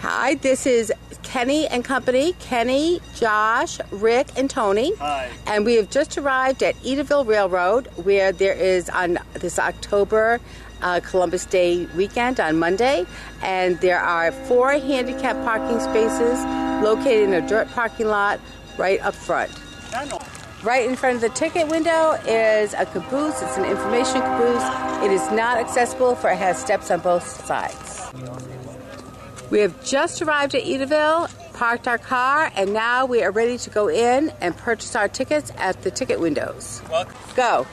Hi, this is Kenny and Company. Kenny, Josh, Rick, and Tony. Hi. And we have just arrived at Edaville Railroad, where there is on this October Columbus Day weekend on Monday. And there are 4 handicap parking spaces located in a dirt parking lot right up front. Right in front of the ticket window is a caboose. It's an information caboose. It is not accessible, for it has steps on both sides. We have just arrived at Edaville, parked our car, and now we are ready to go in and purchase our tickets at the ticket windows. Welcome. Go.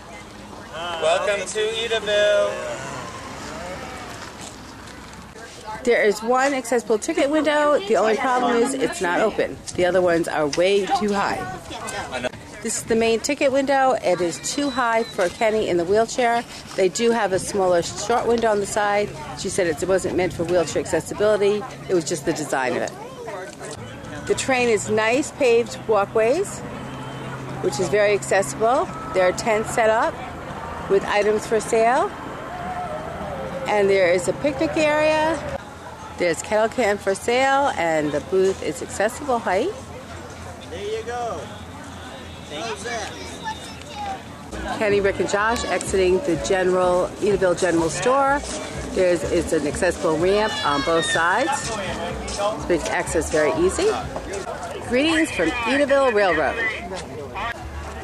Welcome to Edaville. There is one accessible ticket window. The only problem is it's not open. The other ones are way too high. This is the main ticket window. It is too high for Kenny in the wheelchair. They do have a smaller short window on the side. She said it wasn't meant for wheelchair accessibility. It was just the design of it. The train is nice paved walkways, which is very accessible. There are tents set up with items for sale. And there is a picnic area. There's kettle can for sale, and the booth is accessible height. There you go. How's that? Kenny, Rick, and Josh exiting the Edaville General Store. It's an accessible ramp on both sides. This makes access very easy. Greetings from Edaville Railroad.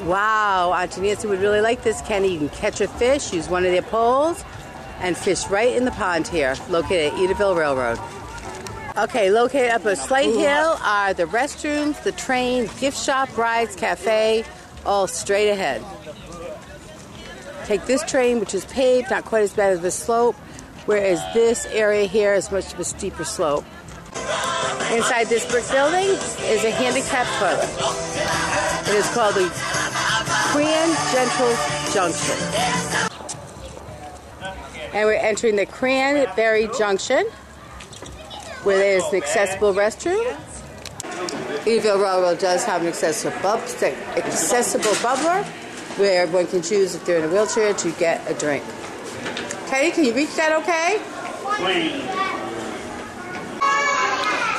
Wow, Auntie Nancy would really like this, Kenny. You can catch a fish, use one of their poles, and fish right in the pond here, located at Edaville Railroad. Okay, located up a slight hill are the restrooms, the train, gift shop, rides, cafe, all straight ahead. Take this train, which is paved, not quite as bad as the slope, whereas this area here is much of a steeper slope. Inside this brick building is a handicapped toilet. It is called the Cran Gentle Junction. And we're entering the Cranberry Junction, where there is an accessible restroom. Edaville Railroad does have an accessible bubbler, where everyone can choose, if they're in a wheelchair, to get a drink. Kenny, can you reach that okay?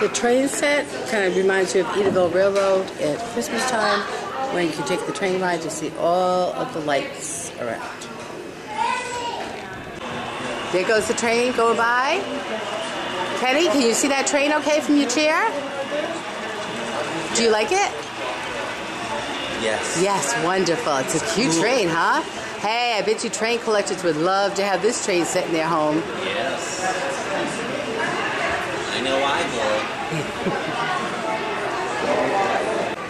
The train set kind of reminds you of Edaville Railroad at Christmas time, when you can take the train ride to see all of the lights around. There goes the train going by. Kenny, can you see that train okay from your chair? Do you like it? Yes. Yes, wonderful. It's a cute train, huh? Hey, I bet you train collectors would love to have this train set in their home. Yes. I know I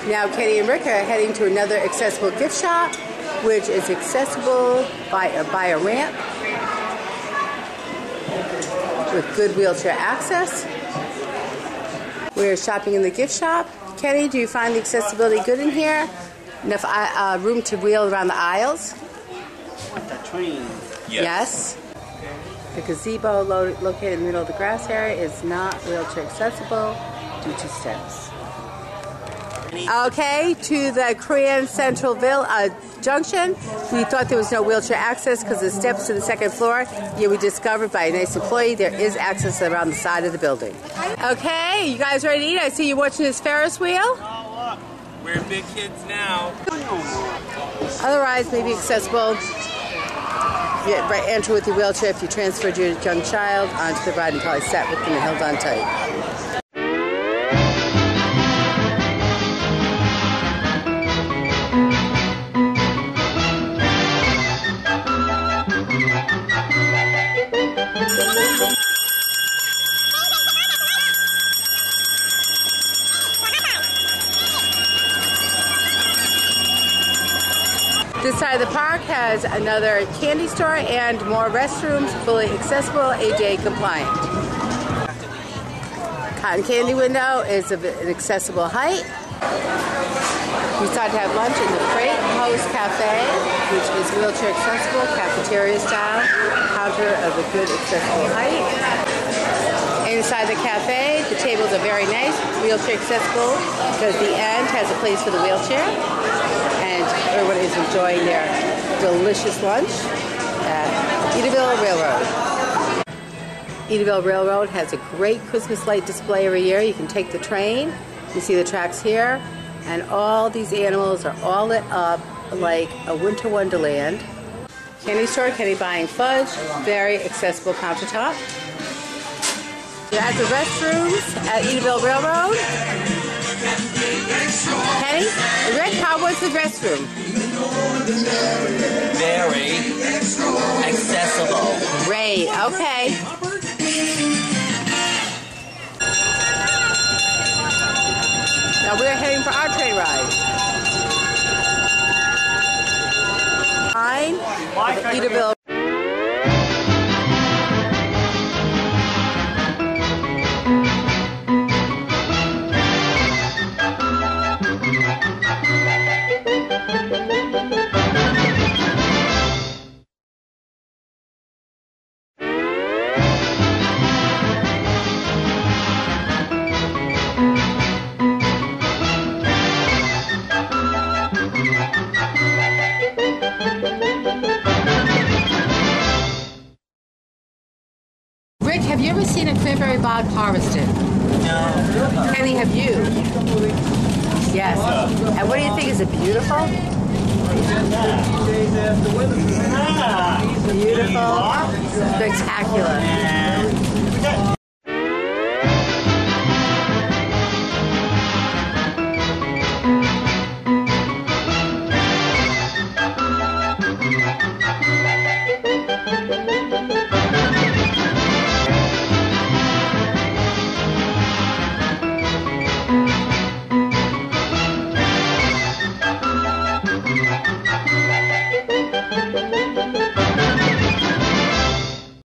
would. Now, Kenny and Rick are heading to another accessible gift shop, which is accessible by a ramp with good wheelchair access. We're shopping in the gift shop. Kenny, do you find the accessibility good in here? Enough room to wheel around the aisles? The train. Yes. The gazebo located in the middle of the grass area is not wheelchair accessible due to steps. Okay, to the Korean Centralville Junction. We thought there was no wheelchair access because of the steps to the second floor. Yeah, we discovered by a nice employee there is access around the side of the building. Okay, you guys ready to eat? I see you watching this Ferris wheel. Oh, look. We're big kids now. Other rides may be accessible. Enter with your wheelchair if you transferred your young child onto the ride and probably sat with them and held on tight. This side of the park has another candy store and more restrooms, fully accessible, ADA compliant. Cotton candy window is of an accessible height. We decided to have lunch in the Freight House Cafe, which is wheelchair accessible, cafeteria style, counter of a good accessible height. Inside the cafe, the tables are very nice, wheelchair accessible, because the end has a place for the wheelchair. And everyone is enjoying their delicious lunch at Edaville Railroad. Edaville Railroad has a great Christmas light display every year. You can take the train, you see the tracks here, and all these animals are all lit up like a winter wonderland. Candy store, Kenny buying fudge, very accessible countertop. It has the restrooms at Edaville Railroad. Kenny, Rick, how was the restroom? Very accessible. Great, okay. Now we're heading for our train ride. Edaville. Rick, have you ever seen a cranberry bog harvested? No. Kenny, have you? Yes. And what do you think? Is it beautiful? Beautiful. Spectacular.